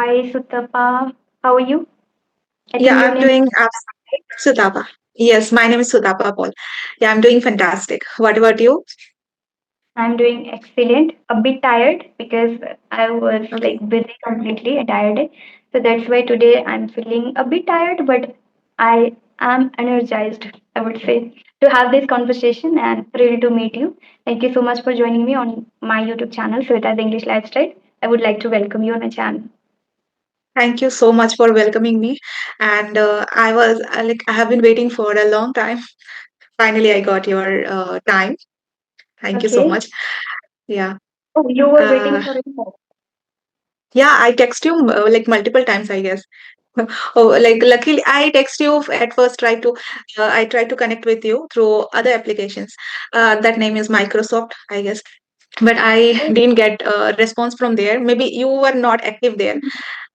Hi Sutapa, how are you? I Yeah, think your I'm name is doing Sudapa. Yes, my name is Sudapa Paul. Yeah, I'm doing fantastic. What about you? I'm doing excellent. A bit tired because I was Okay. like busy completely a tired day. So that's why today I'm feeling a bit tired, but I am energized, I would say, to have this conversation and ready to meet you. Thank you so much for joining me on my YouTube channel, Sweta's English Lifestyle. I would like to welcome you on my channel. Thank you so much for welcoming me. And I was I have been waiting for a long time. Finally, I got your time. Thank you so Okay. much. Yeah. Oh, you were waiting Uh, for it. yeah, I text you like multiple times, I guess. Oh, like luckily, I text you at first. I tried to connect with you through other applications. That name is Microsoft, I guess. But I Oh, didn't get a response from there. Maybe you were not active there,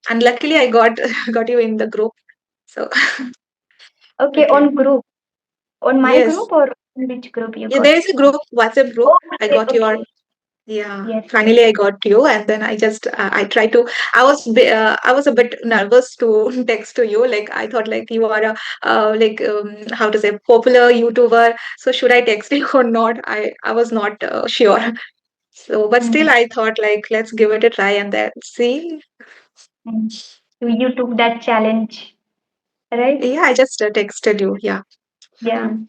and luckily I got got you in the group. So okay, okay, on group. On my yes, group or in which group you yeah, got? there is a group, WhatsApp group. Oh, I okay, got your okay. yeah. Yes, yes. Finally, I got you, and then I just I tried to. I was a bit nervous to text to you. Like I thought, like you are a how to say popular YouTuber. So should I text you or not? I was not sure. So, but Mm-hmm. still, I thought like let's give it a try and then see. So you took that challenge, right? Yeah, I just texted you. Yeah. Yeah. Mhm.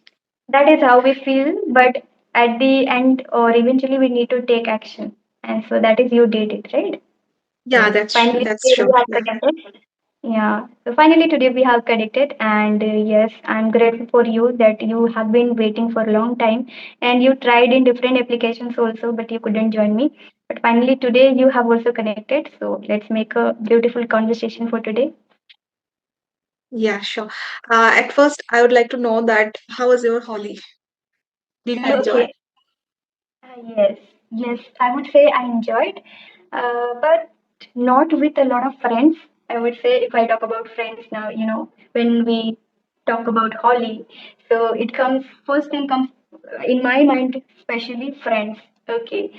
That is how we feel, but at the end or eventually we need to take action. And so that is you did it, right? Yeah, Yes. Finally that's today true. we have Yeah. connected. Yeah. So finally today we have connected and yes, I'm grateful for you that you have been waiting for a long time and you tried in different applications also but you couldn't join me. But finally today you have also connected. So let's make a beautiful conversation for today. Yeah, sure. At first, I would like to know that how was your Holi? Did you enjoy? Okay. Yes, yes, I would say I enjoyed, but not with a lot of friends. I would say if I talk about friends now, when we talk about Holi, so it comes first thing comes in my mind, especially friends. Okay,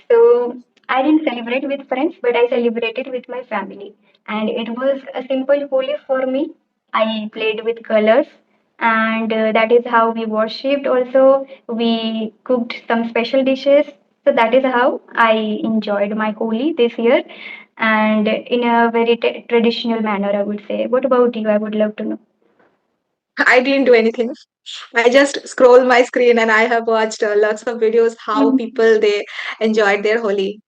so I didn't celebrate with friends, but I celebrated with my family, and it was a simple Holi for me. I played with colors and that is how we worshipped also we cooked some special dishes so that is how I enjoyed my Holi this year and in a very traditional manner I would say. What about you? I would love to know. I didn't do anything. I just scroll my screen and I have watched lots of videos how people they enjoyed their Holi.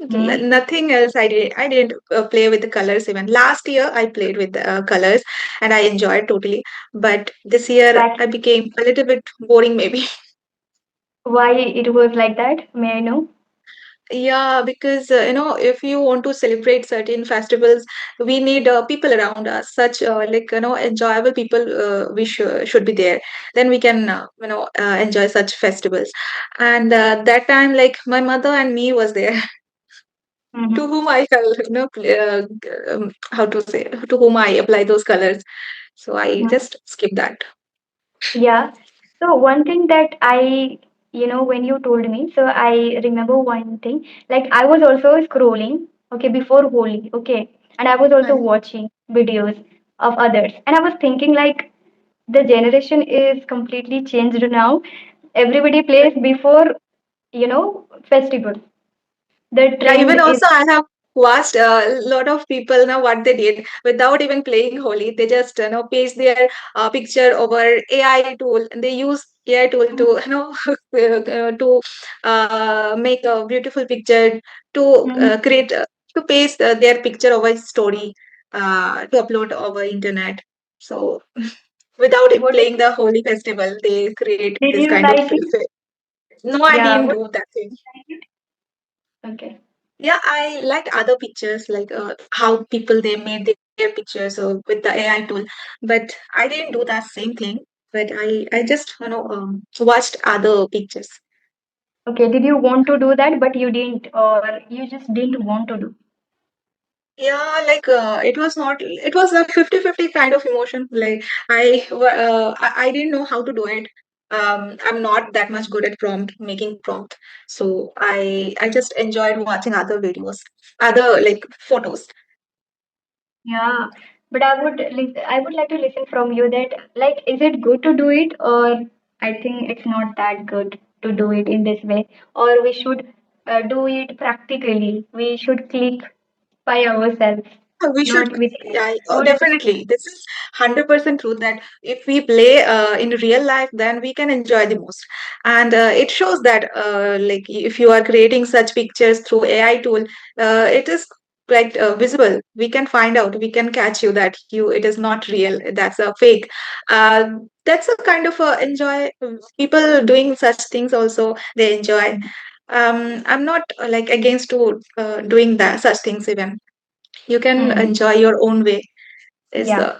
Mm-hmm. Nothing else. I didn't play with the colors even. Last year I played with the colors and I enjoyed totally. But this year Why, I became a little bit boring maybe. why it was like that? May I know? Yeah, because if you want to celebrate certain festivals, we need people around us. Such enjoyable people. We should be there. Then we can enjoy such festivals. And that time, like my mother and me was there, Mm-hmm. to whom I how to say to whom I apply those colors. So I just skip that. Yeah. So one thing that when you told me, so I remember one thing. Like I was also scrolling, okay, before Holi, okay, and I was also Mm. watching videos of others, and I was thinking like the generation is completely changed now. Everybody plays before, festival. The Yeah, trend even is. also I have watched a lot of people now what they did without even playing Holi. They just paste their picture over AI tool. And they use AI tool to to make a beautiful picture to Mhm. create to paste their picture over story to upload over internet. So without What did playing the Holi festival, they create did this you kind of like it? no, I Yeah. didn't What do that thing. did you like it? Okay. Yeah, I liked other pictures, like how people they made their pictures with the AI tool. But I didn't do that same thing. But I just watched other pictures. Okay, did you want to do that, but you didn't, or you just didn't want to do? Yeah, like it was not. It was a 50-50 kind of emotion. Like I didn't know how to do it. I'm not that much good at making prompt. So I just enjoyed watching other videos, other like photos. Yeah, but I would like to listen from you that, like, is it good to do it, or I think it's not that good to do it in this way, or we should do it practically. We should click by ourselves, We should, not with. yeah, What do you definitely. This is 100% true that if we play in real life, then we can enjoy the most. And it shows that, like, if you are creating such pictures through AI tool, it is quite visible. We can find out, we can catch you that it is not real. That's a fake. That's a kind of enjoy. People doing such things also, they enjoy. I'm not like against to doing that such things even. You can think? enjoy your own way. There's Yeah.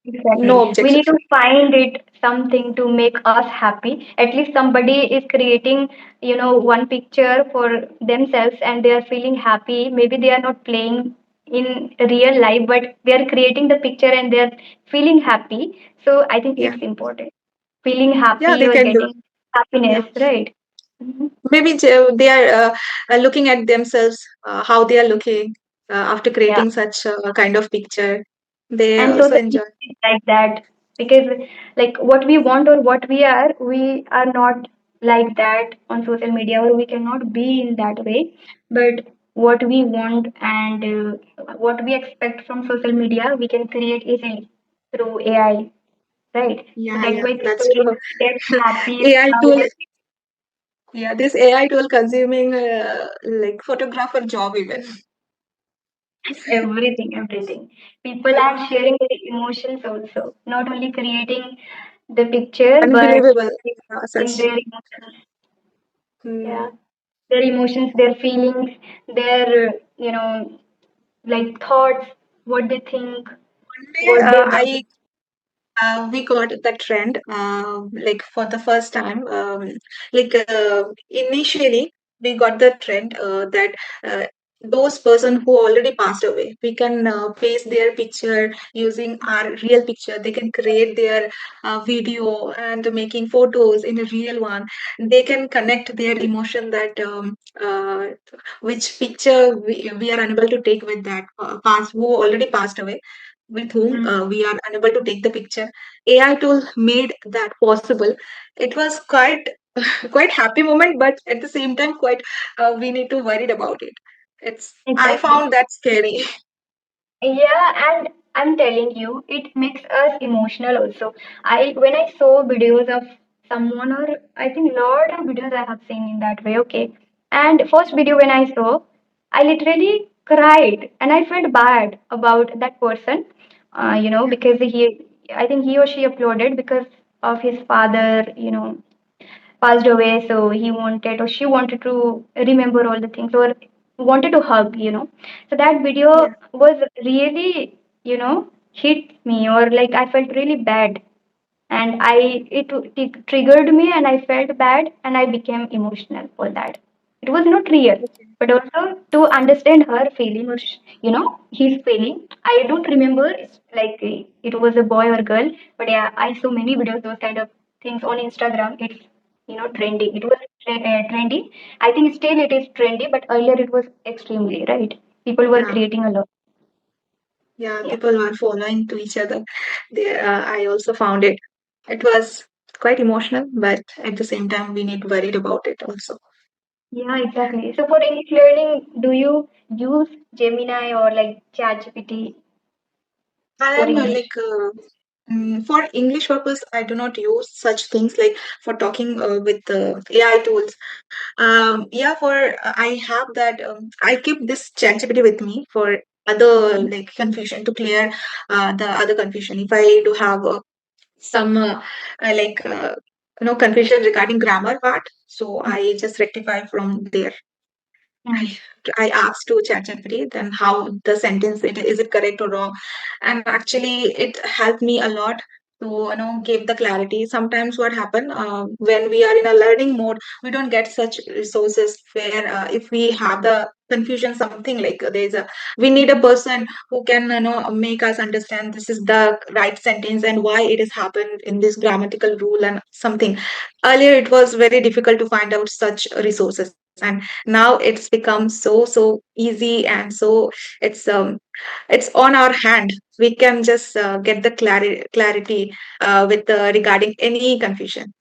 no Exactly. We objection. need to find it something to make us happy. At least somebody is creating, one picture for themselves and they are feeling happy. Maybe they are not playing in real life, but they are creating the picture and they are feeling happy. So I think Yeah, it's important. Feeling yeah, happy they or can do. getting happiness, Yeah, right? Mhm. maybe they are looking at themselves, how they are looking after Yeah. creating such kind of picture. They And also social enjoy. media is like that, because like what we want or what we are not like that on social media, or we cannot be in that way. But what we want and what we expect from social media, we can create easily through AI, right? So Yeah, that's yeah, why that's people true. get happy AI tool. nowadays. Yeah, this AI tool consuming like photographer job even. Everything. People are Yeah, sharing their emotions also, not only creating the picture, but unbelievable. in Such. their emotions. Yeah, Hmm. their emotions, their feelings, their like thoughts, what they think, One day, what they want. I we got that trend like for the first time. Like initially, we got the trend that uh, those person who already passed away, we can paste their picture using our real picture. They can create their video and making photos in a real one. They can connect their emotion that which picture we are unable to take with that past who already passed away, with whom Mm. we are unable to take the picture. AI tool made that possible. It was quite quite happy moment, but at the same time, quite we need to worried about it. It's I Exactly. found that scary. Yeah, and I'm telling you, it makes us emotional also. When I saw videos of someone, or I think lot of videos I have seen in that way, okay. And first video when I saw, I literally cried and I felt bad about that person, because I think he or she uploaded because of his father, passed away, so he wanted or she wanted to remember all the things, or wanted to hug, so that video Yeah, was really, hit me, or like I felt really bad, and it triggered me and I felt bad and I became emotional for that. It was not real, okay. but also to understand her feeling, or his feeling. I don't remember like it was a boy or girl, but yeah, I saw many videos, those kind of things on Instagram. It's trending. It was trendy. I think still it is trendy, but earlier it was extremely right. People were Yeah, creating a lot. yeah. Yeah. People were following to each other. I also found it. It was quite emotional, but at the same time, we need worried about it also. Yeah, exactly. So for English learning, do you use Gemini or like ChatGPT I for am English? like for English purpose, I do not use such things like for talking with AI tools. Yeah, for I have that. I keep this ChatGPT with me for other like confusion to clear the other confusion. If I do have some like confusion regarding grammar part, so I just rectify from there. I Mm. I asked to ChatGPT then how the sentence is it correct or wrong, and actually it helped me a lot to give the clarity. Sometimes what happen when we are in a learning mode, we don't get such resources where if we have the confusion something like there's a we need a person who can make us understand this is the right sentence and why it has happened in this grammatical rule and something. Earlier it was very difficult to find out such resources. and now it's become so easy, and so it's it's on our hand. We can just get the clarity with regarding any confusion.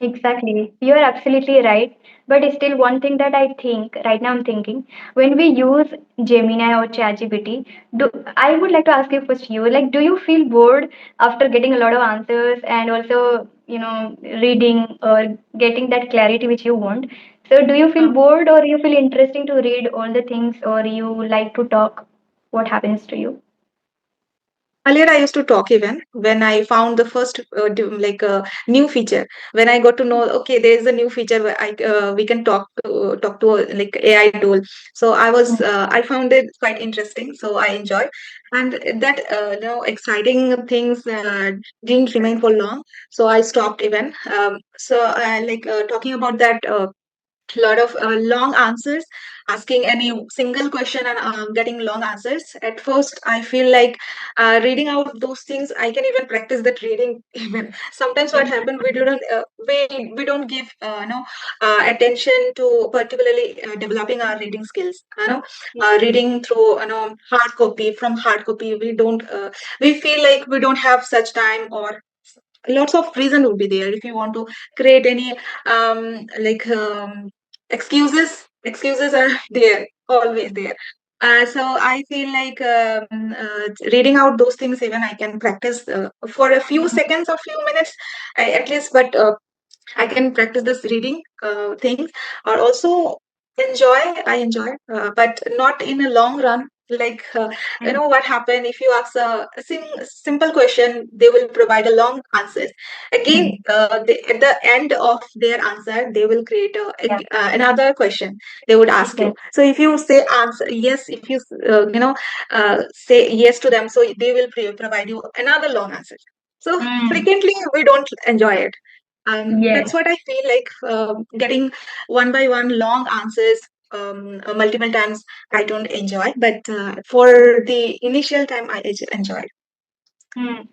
Exactly. You are absolutely right. But still, one thing that I think right now, I'm thinking when we use Gemini or ChatGPT, do I would like to ask you first, you like, do you feel bored after getting a lot of answers and also, reading or getting that clarity which you want? So, do you feel bored or you feel interesting to read all the things or you like to talk? What happens to you? Earlier, I used to talk even when I found the first new feature. When I got to know, okay, there is a new feature where we can talk to like AI tool. So I found it quite interesting. So I enjoyed, and that exciting things didn't remain for long. So I stopped even. Talking about that. Lot of long answers, asking any single question and getting long answers. At first I feel like reading out those things, I can even practice that reading even. Sometimes what happen, we don't give attention to particularly developing our reading skills, reading through hard copy. From hard copy we don't we feel like we don't have such time, or lots of reason will be there if you want to create any excuses are there, always there. So I feel like reading out those things, even I can practice for a few seconds or few minutes, at least. But I can practice this reading things, or also enjoy. I enjoy, but not in a long run. What happen if you ask simple question, they will provide a long answers. Again, at the end of their answer, they will create another question. They would ask you. So if you say answer yes, if you say yes to them, so they will provide you another long answer. So Mm, frequently we don't enjoy it. That's yes. what I feel like. Getting one by one long answers multiple times, I don't enjoy. But for the initial time, I enjoyed.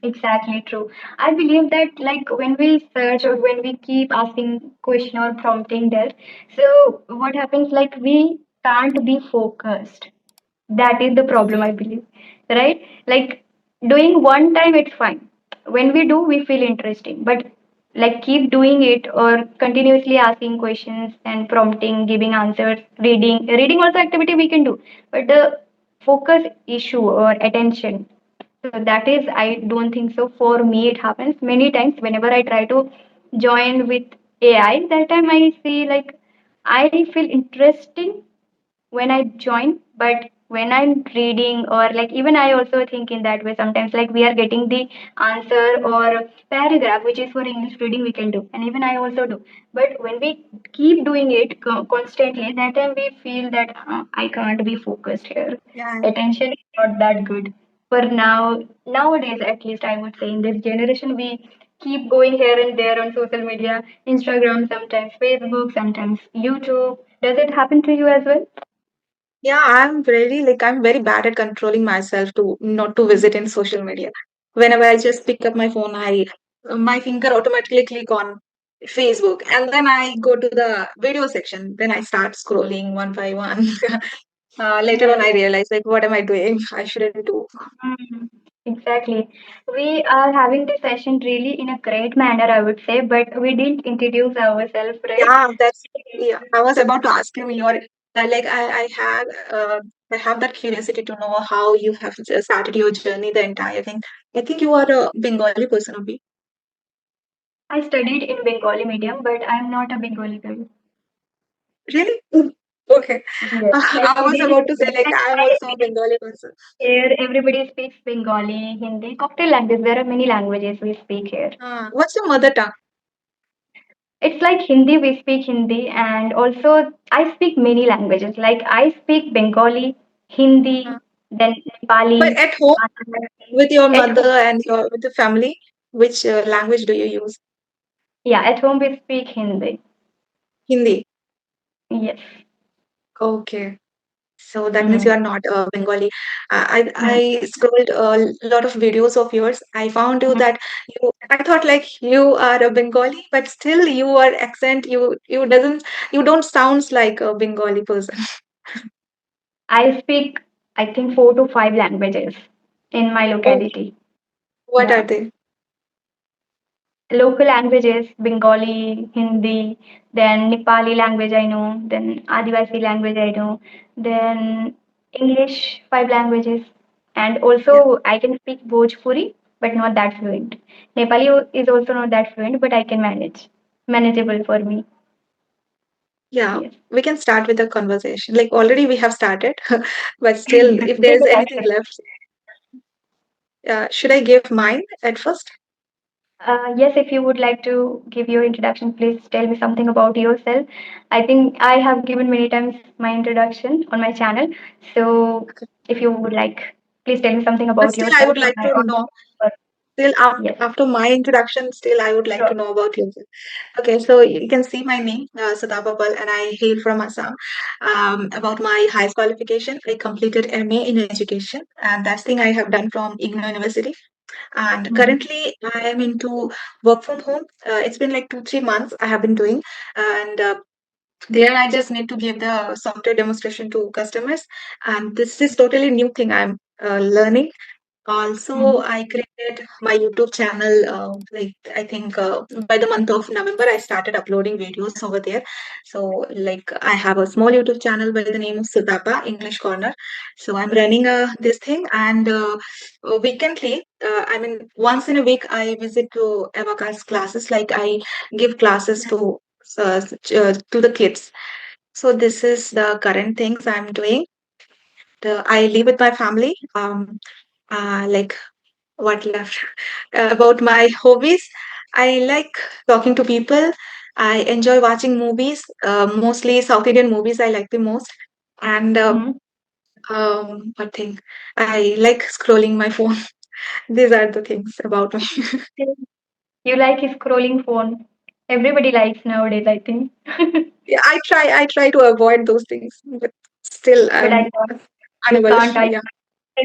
Exactly true. I believe that like when we search or when we keep asking question or prompting there, so what happens like we can't be focused. That is the problem, I believe. Right? Like doing one time it's fine. When we do, we feel interesting. But like keep doing it or continuously asking questions and prompting, giving answers, reading. Reading also activity we can do. But the focus issue or attention, so that is, I don't think so. For me, it happens many times whenever I try to join with AI. That time I see like I feel interesting when I join, but when I'm reading or like even I also think in that way sometimes like we are getting the answer or paragraph which is for English reading we can do, and even I also do. But when we keep doing it constantly, that time we feel that I can't be focused here. Yeah, Attention is not that good for now. Nowadays, at least I would say in this generation, we keep going here and there on social media, Instagram, sometimes Facebook, sometimes YouTube. Does it happen to you as well? yeah. I'm very bad at controlling myself to not to visit in social media. Whenever I just pick up my phone, I my finger automatically click on Facebook, and then I go to the video section. Then I start scrolling one by one. Later on, Yes. I realize like, what am I doing? I shouldn't do. Mm, exactly. We are having this session really in a great manner, I would say, but we didn't introduce ourselves, right? Yeah, that's yeah. I was about to ask you your I have that curiosity to know how you have started your journey, the entire thing. I think you are a Bengali person, Abhi. I studied in Bengali medium, but I'm not a Bengali girl. Really? Mm. Okay. Yes. Like I we was didn't, about to say like I am also a Bengali person. here everybody speaks Bengali, Hindi, cocktail language. There are many languages we speak here. What's your mother tongue? It's like Hindi, we speak Hindi, and also I speak many languages. Like I speak Bengali, Uh, Hindi, then but Nepali, at home Marathi. with your At mother home, and your with the family, which language do you use? yeah, at home we speak Hindi. Hindi. Yes. Okay. So that means Mm-hmm. you are not Bengali. Mm-hmm. I scrolled a lot of videos of yours. I found you that you. I thought like you are a Bengali, but still your accent you don't sounds like a Bengali person. I speak, I think, 4 to 5 languages in my Oh, locality. what are Yeah. they? Local languages, Bengali, Hindi, then Nepali language I know, then Adivasi language I know, then English, 5 languages. And Yeah, also I can speak Bhojpuri, but not that fluent. Nepali is also not that fluent, but I can manage. Manageable for me. yeah. Yes. We can start with the conversation. Like already we have started, but still, Yes. if there Give is it anything action. left, should I give mine at first? Yes, if you would like to give your introduction, please tell me something about yourself. I think I have given many times my introduction on my channel. So, if you would like, please tell me something But about still, I yourself would for like my to audience. know. Still, after Yes, after my introduction, still I would like sure. to know about you. Okay, so you can see my name, Sudha Babal, and I hail from Assam. About my highest qualification, I completed MA in education, and that's thing I have done from IGNOU University. And Mm-hmm. currently, I am into work from home. It's been like 2 3 months I have been doing, and there I just need to give the software demonstration to customers, and this is totally new thing I'm learning. Also, Mm-hmm. I created my YouTube channel. Like I think by the month of November, I started uploading videos over there. So, like I have a small YouTube channel by the name of Sudapa English Corner. So I'm running this thing, and weekendly, I mean, once in a week, I visit to Avakas classes. Like I give classes to the kids. So this is the current things I'm doing. I live with my family. Like what left about my hobbies, I like talking to people. I enjoy watching movies, mostly South Indian movies I like the most. And Mm-hmm. what thing, I like scrolling my phone. These are the things about me. You like scrolling phone. Everybody likes nowadays, I think. Yeah, I try to avoid those things, but still But I I'm can't. You unable. can't. Yeah.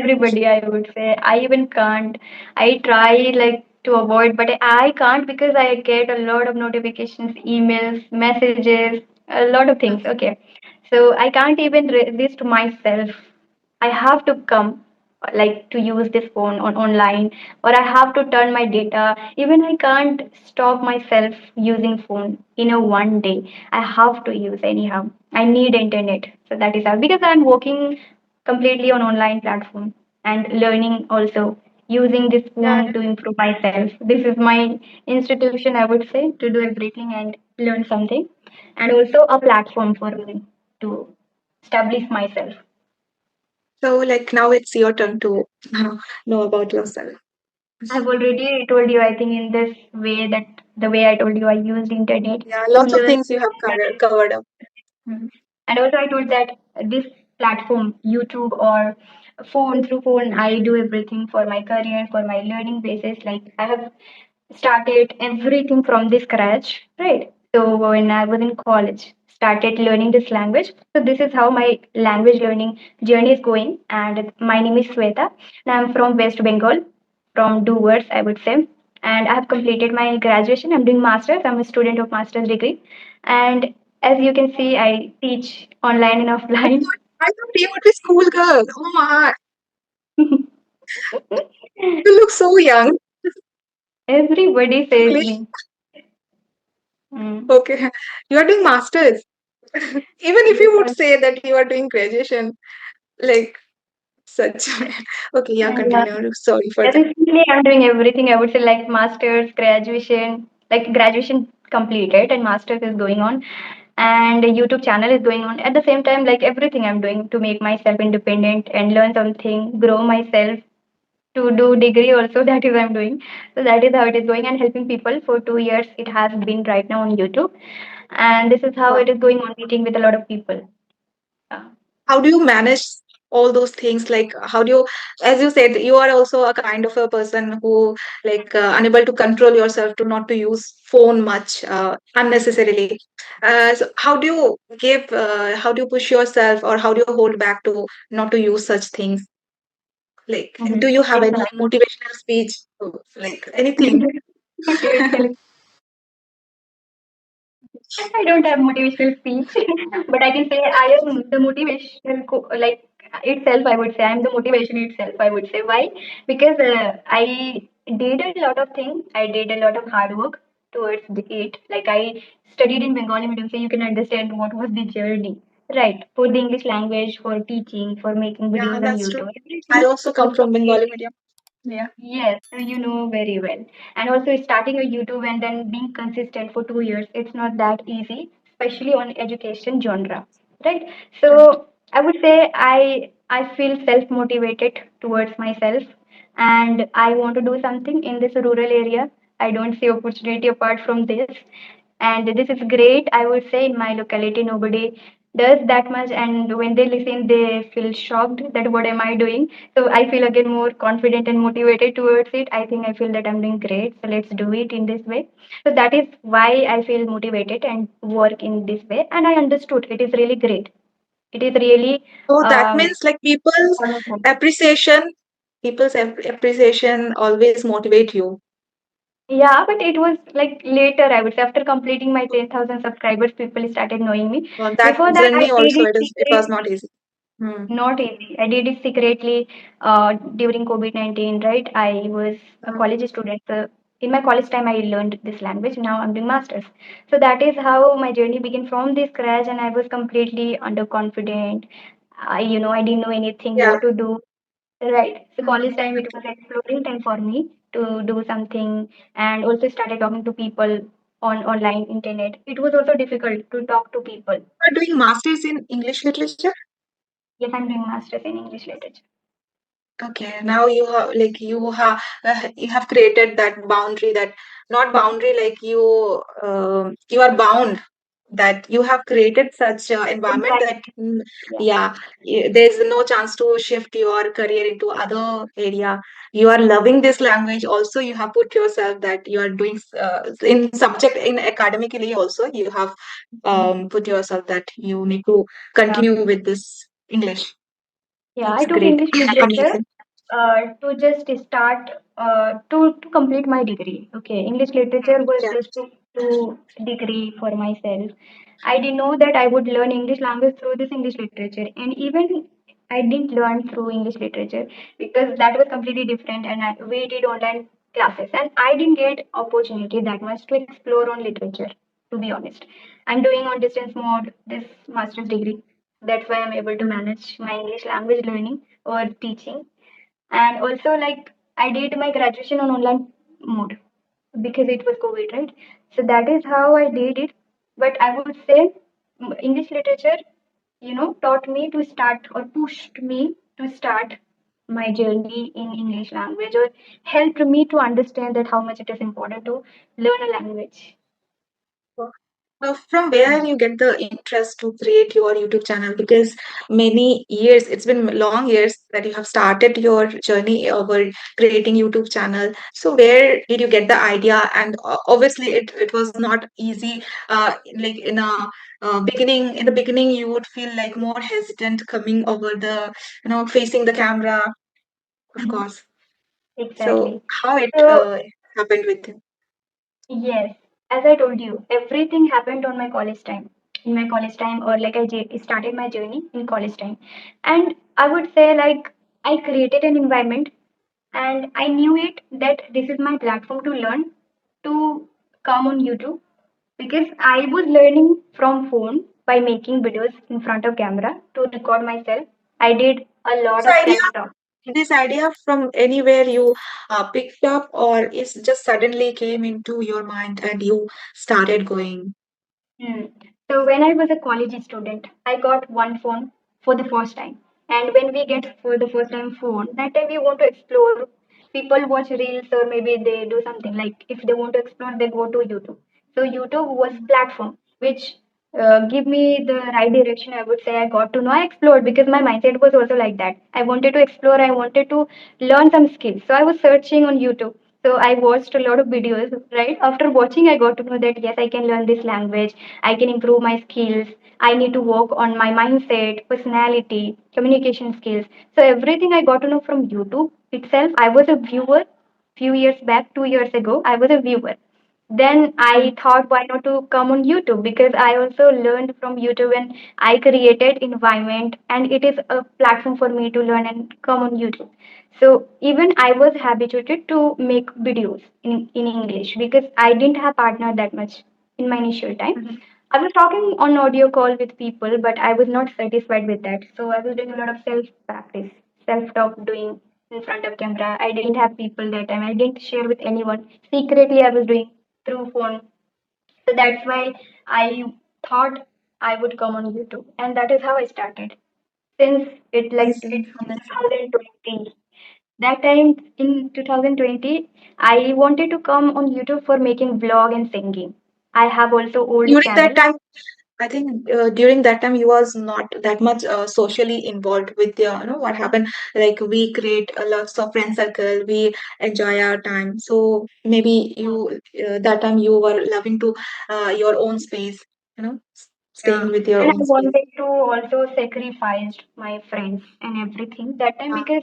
Everybody, I would say. I even can't. I try like to avoid, but I can't because I get a lot of notifications, emails, messages, a lot of things. Okay. So I can't even resist myself. I have to come like to use this phone on online, or I have to turn my data. Even I can't stop myself using phone in a one day. I have to use anyhow. I need internet. So that is how, because I'm working completely on online platform and learning also using this Yeah. phone to improve myself. This is my institution, I would say, to do everything and learn something, and also a platform for me to establish myself. So like now it's your turn to know about yourself. I've already told you, I think, in this way, that the way I told you, I used internet Yeah, to lots of learn. things you have covered up. Mhm. And also, I told that this platform, YouTube or phone, through phone, I do everything for my career, for my learning basis. Like I have started everything from the scratch, right? So when I was in college, started learning this language. So this is how my language learning journey is going. And my name is Sweta, and I'm from West Bengal, from Doers, I would say. And I have completed my graduation. I'm doing masters. I'm a student of master's degree, and as you can see, I teach online and offline. I thought you would be schoolgirl. Oh my, you look so young. Everybody says English. me. Mm. Okay. You are doing masters. Even if Yes, you would say that you are doing graduation, like such. Okay, yeah, yeah. continue. Sorry for As that. recently, I'm doing everything. I would say like masters, graduation, like graduation completed, and masters is going on, and the YouTube channel is going on. At the same time, like everything I'm doing to make myself independent and learn something, grow myself, to do degree also. That is I'm doing. So that is how it is going, and helping people for 2 years. It has been right now on YouTube, and this is how Wow. it is going on, meeting with a lot of people. Uh, How do you manage all those things? Like, how do you, as you said, you are also a kind of a person who like unable to control yourself to not to use phone much unnecessarily. So how do you give, how do you push yourself, or how do you hold back to not to use such things? Like, do you have any Exactly. motivational speech? Like anything? Motivational. I don't have motivational speech, but I can say I am the motivational like itself. I would say I'm the motivation itself. I would say why? Because I did a lot of things. I did a lot of hard work towards it. Like I studied in Bengali medium, so you can understand what was the journey. Right, for the English language, for teaching, for making Yeah, videos on that's true. YouTube, I everything also was come from Bengali completely. medium. Yeah. Yes, so you know very well. And also starting a YouTube and then being consistent for 2 years, it's not that easy, especially on education genre, right? Right. So I would say I feel self-motivated towards myself and I want to do something in this rural area. I don't see opportunity apart from this. And this is great. I would say in my locality nobody does that much and when they listen they feel shocked that what am I doing, so I feel again more confident and motivated towards it. I think I feel that I'm doing great, so let's do it in this way. So that is why I feel motivated and work in this way. And I understood it is really great. It is really So that um, means like people's wonderful. appreciation, appreciation always motivate you. Yeah, but it was like later, I would say, after completing my 10,000 subscribers, people started knowing me. That Before that, I journey did also it it was secret. not easy. Hmm. Not easy. I did it secretly during COVID-19, right? I was a Uh, college student. So in my college time, I learned this language. Now I'm doing masters. So that is how my journey began from the scratch, and I was completely underconfident. I didn't know anything, yeah. what to do. Right. So college Mhm. time, it was exploring time for me to do something, and also started talking to people on online internet. It was also difficult to talk to people. You are doing masters in English literature. Yes, I'm doing masters in English literature. Okay, now you have created that boundary, that not boundary, like you are bound, that you have created such environment that Exactly. Yeah. yeah, there's no chance to shift your career into other area. You are loving this language also, you have put yourself that you are doing in subject, in academically also you have put yourself that you need to Yeah. continue with this English. Yeah, I It's took great. English literature Amazing. to just start to complete my degree. Okay, English literature was Yeah. just to degree for myself. I didn't know that I would learn English language through this English literature, and even I didn't learn through English literature because that was completely different, and we did online classes, and I didn't get opportunity that much to explore on literature. To be honest, I'm doing on distance mode this master's degree. That's why I'm able to manage my English language learning or teaching. And also, like, I did my graduation on online mode because it was COVID, right? So that is how I did it. But I would say English literature, taught me to start or pushed me to start my journey in English language or helped me to understand that how much it is important to learn a language. From where you get the interest to create your YouTube channel? Because many years, it's been long years that you have started your journey over creating YouTube channel. So where did you get the idea? And obviously, it was not easy. Like in the beginning, you would feel like more hesitant coming over the, facing the camera, of Mhm. course. So Exactly. how it So happened with you? yes, as I told you, everything happened on my college time. In my college time, or like started my journey in college time. And I would say, like, I created an environment and I knew it that this is my platform to learn, to come on YouTube because I was learning from phone by making videos in front of camera to record myself. I did a lot This of idea self-talk. this idea from anywhere you picked up, or is just suddenly came into your mind and you started going? Hmm. So when I was a college student, I got one phone for the first time. And when we get for the first time phone, that time we want to explore. People watch reels or maybe they do something like if they want to explore, they go to YouTube. So YouTube was platform which give me the right direction. I would say I got to know. I explored because my mindset was also like that. I wanted to explore. I wanted to learn some skills. So I was searching on YouTube. So I watched a lot of videos. Right after watching, I got to know that yes, I can learn this language. I can improve my skills. I need to work on my mindset, personality, communication skills. So everything I got to know from YouTube itself. I was a viewer. Few years back, 2 years ago, I was a viewer. Then I Mm. thought, why not to come on YouTube? Because I also learned from YouTube and I created environment, and it is a platform for me to learn and come on YouTube. So even I was habituated to make videos in English because I didn't have partner that much in my initial time. Mhm. I was talking on audio call with people, but I was not satisfied with that. So I was doing a lot of self practice, self talk, doing in front of camera. I didn't have people that time. I didn't share with anyone. Secretly, I was doing through phone. So that's why I thought I would come on YouTube, and that is how I started. Since it's Amazing, from amazing. 2020. That time in 2020, I wanted to come on YouTube for making vlog and singing. I have also old During that channel. time, I think during that time you was not that much socially involved with what happened. Like we create a lots of friend circle, we enjoy our time. So maybe you that time you were loving to your own space, Yeah. staying with your And I own space. wanted to also sacrifice my friends and everything that time Uh, because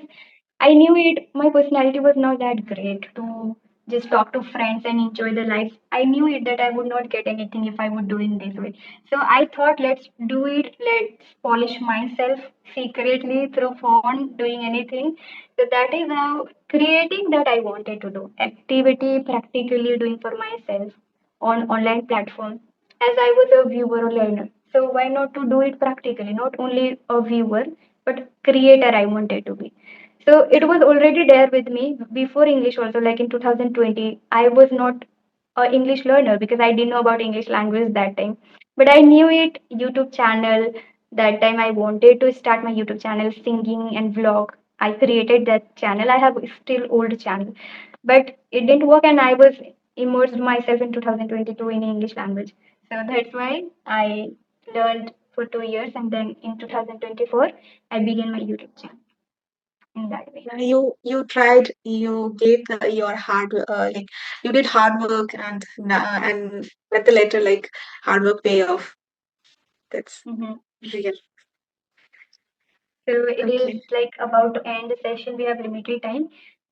I knew it, my personality was not that great to just talk to friends and enjoy the life. I knew it that I would not get anything if I would do in this way. So I thought, let's do it, let's polish myself secretly through phone, doing anything. So that is how creating that I wanted to do. Activity practically doing for myself on online platform as I was a viewer or learner. So why not to do it practically? Not only a viewer, but creator I wanted to be. So it yeah. was already there with me before English also, like in 2020. I was not a English learner because I didn't know about English language that time. But I knew it YouTube channel. That time I wanted to start my YouTube channel singing and vlog. I created that channel. I have still old channel. But it didn't work and I was immersed myself in 2022 in English language. So that's why I learned for 2 years and then in 2024 I began my YouTube channel in that way. You tried, you gave your hard like you did hard work and let the later like hard work pay off. That's Mhm. real. So it is Okay. like about to end the session. We have limited time,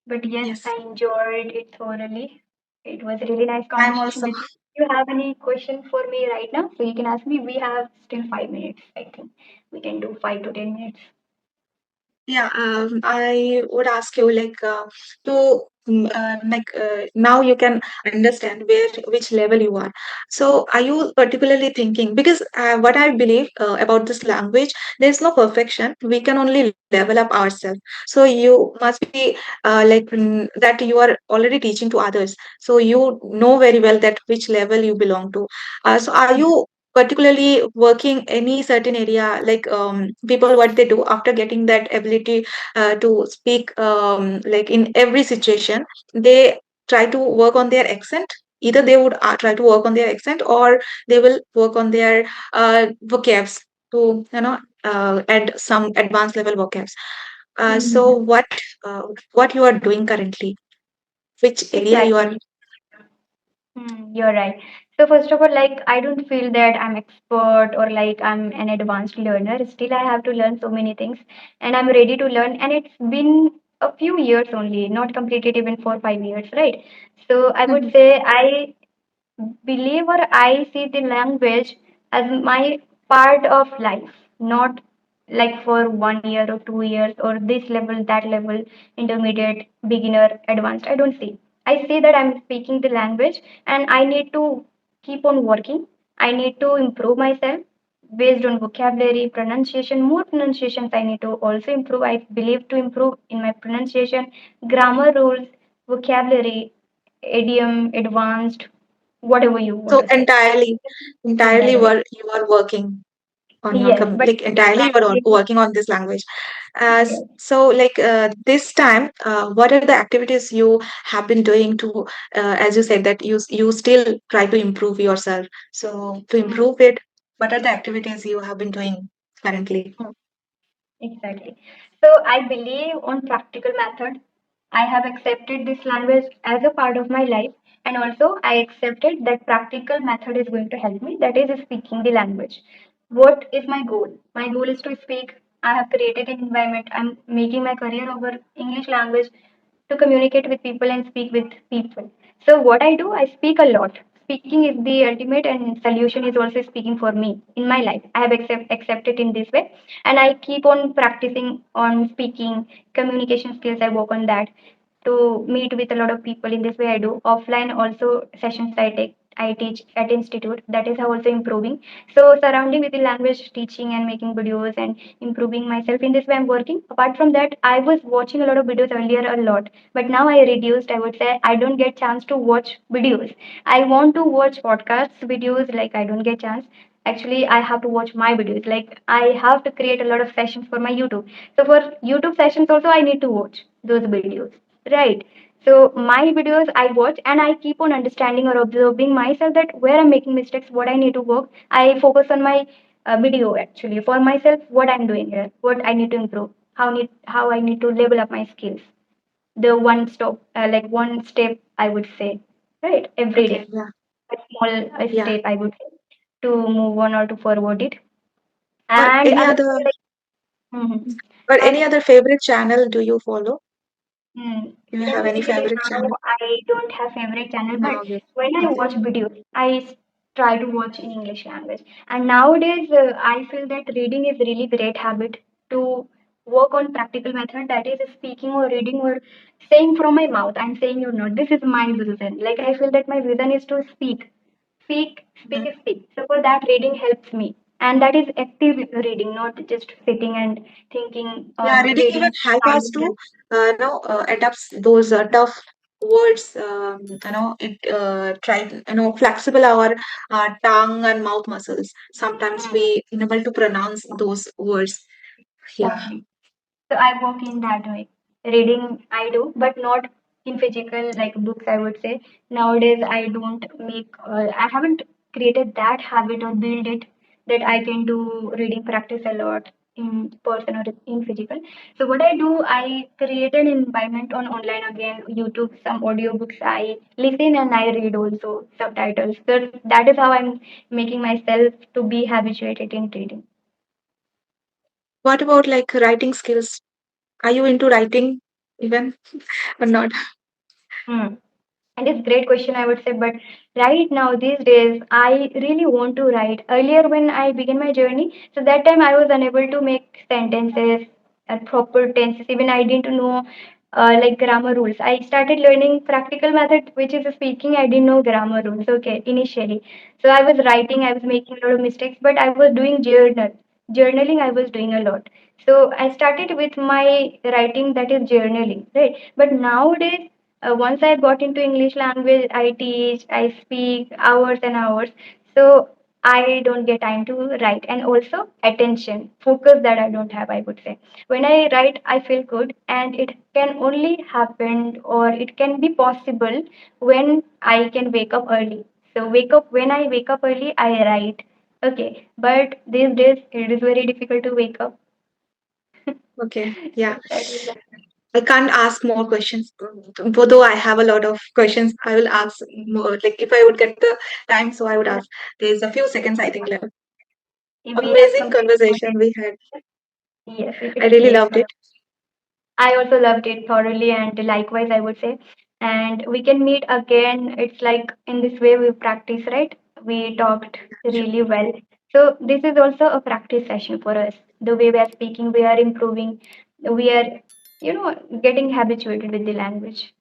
but yes, Yes. I enjoyed it thoroughly. It was a really nice I'm conversation also. with you. If you have any question for me right now, so you can ask me. We have still 5 minutes. I think we can do 5 to 10 minutes. Yeah, I would ask you like to like now you can understand which level you are. So are you particularly thinking because what I believe about this language, there's no perfection. We can only level up ourselves. So you must be that you are already teaching to others. So you know very well that which level you belong to. So are you particularly working any certain area like people what they do after getting that ability to speak like in every situation they try to work on their accent, either they would try to work on their accent or they will work on their vocabs to add some advanced level vocabs. So Mhm. what you are doing currently, which area you are. Exactly. You're right. So first of all, like I don't feel that I'm expert or like I'm an advanced learner. Still, I have to learn so many things, and I'm ready to learn. And it's been a few years only, not completed even 4 5 years, right? So I would Mhm. say I believe or I see the language as my part of life, not like for 1 year or 2 years or this level, that level, intermediate, beginner, advanced. I don't see. I see that I'm speaking the language and I need to keep on working. I need to improve myself based on vocabulary, pronunciation, more pronunciations I need to also improve. I believe to improve in my pronunciation, grammar rules, vocabulary, idiom, advanced, whatever you want So to say. In entirely that way. you are working on your Yes, but like entirely you are practically, working on this language. yes. So like this time what are the activities you have been doing to as you said that you still try to improve yourself, so to Mm. improve it. What are the activities you have been doing currently? Hmm. Exactly. So I believe on practical method. I have accepted this language as a part of my life, and also I accepted that practical method is going to help me. That is speaking the language. What is my goal? My goal is to speak. I have created an environment. I'm making my career over English language to communicate with people and speak with people. So what I do, I speak a lot. Speaking is the ultimate, and solution is also speaking for me in my life. I have accepted in this way, and I keep on practicing on speaking communication skills. I work on that to meet with a lot of people. In this way I do offline also sessions I teach at institute. That is how also improving. So surrounding with the language teaching and making videos and improving myself, in this way I'm working. Apart from that, I was watching a lot of videos earlier a lot, but now I reduced. I would say I don't get chance to watch videos. I want to watch podcasts videos, like I don't get chance. Actually, I have to watch my videos. Like I have to create a lot of sessions for my YouTube. So for YouTube sessions also I need to watch those videos, right? So my videos I watch, and I keep on understanding or observing myself that where I'm making mistakes, what I need to work. I focus on my video actually for myself, what I'm doing here, what I need to improve, how I need to level up my skills. The one stop, like one step I would say, right? Every Okay, day, yeah, a small yeah. step I would say to move on or to forward it. Or And any other other, thing, like, mhm. or And any other favorite channel do you follow? Do you have any basically favorite now channel? I don't have favorite channel, but No, okay. when I Okay. watch videos, try to watch in English language. And nowadays, I feel that reading is really great habit to work on practical method. That is speaking or reading or saying from my mouth. I'm saying you know this is my vision. Like I feel that my vision is to Mhm. speak. So for that, reading helps me, and that is active reading, not just sitting and thinking or Yeah, reading even reading help us to silently. adapts those tough words. It try flexible our tongue and mouth muscles. Sometimes we unable to pronounce those words. Yeah. Exactly. So I work in that way. Reading I do, but not in physical like books. I would say nowadays I don't make. I haven't created that habit or build it that I can do reading practice a lot in person or in physical. So what I do, I create an environment on online again, YouTube, some audiobooks. I listen and I read also subtitles. So that is how I'm making myself to be habituated in reading. What about like writing skills? Are you into writing even or not? Hmm. And it's great question, I would say. But right now, these days, I really want to write. Earlier, when I began my journey, so that time I was unable to make sentences and proper tenses. Even I didn't know like grammar rules. I started learning practical method, which is speaking. I didn't know grammar rules. Okay, initially, so I was writing. I was making a lot of mistakes, but I was doing journaling. I was doing a lot. So I started with my writing, that is journaling, right? But nowadays once I got into English language, I teach, I speak hours and hours. So I don't get time to write. And also attention, focus that I don't have, I would say. When I write, I feel good, and it can only happen or it can be possible when I can wake up early. So when I wake up early, I write. Okay. But these days it is very difficult to wake up. Okay, yeah. So that is I can't ask more questions. Although I have a lot of questions, I will ask more. Like if I would get the time, so I would ask. There's a few seconds I think left. if we have Amazing completed one conversation we had. yes, I it's really great loved for it. us. I also loved it thoroughly, and likewise, I would say. And we can meet again. It's like in this way we practice, right? We talked Sure. really well. So this is also a practice session for us. The way we are speaking, we are improving. We are, getting habituated with the language.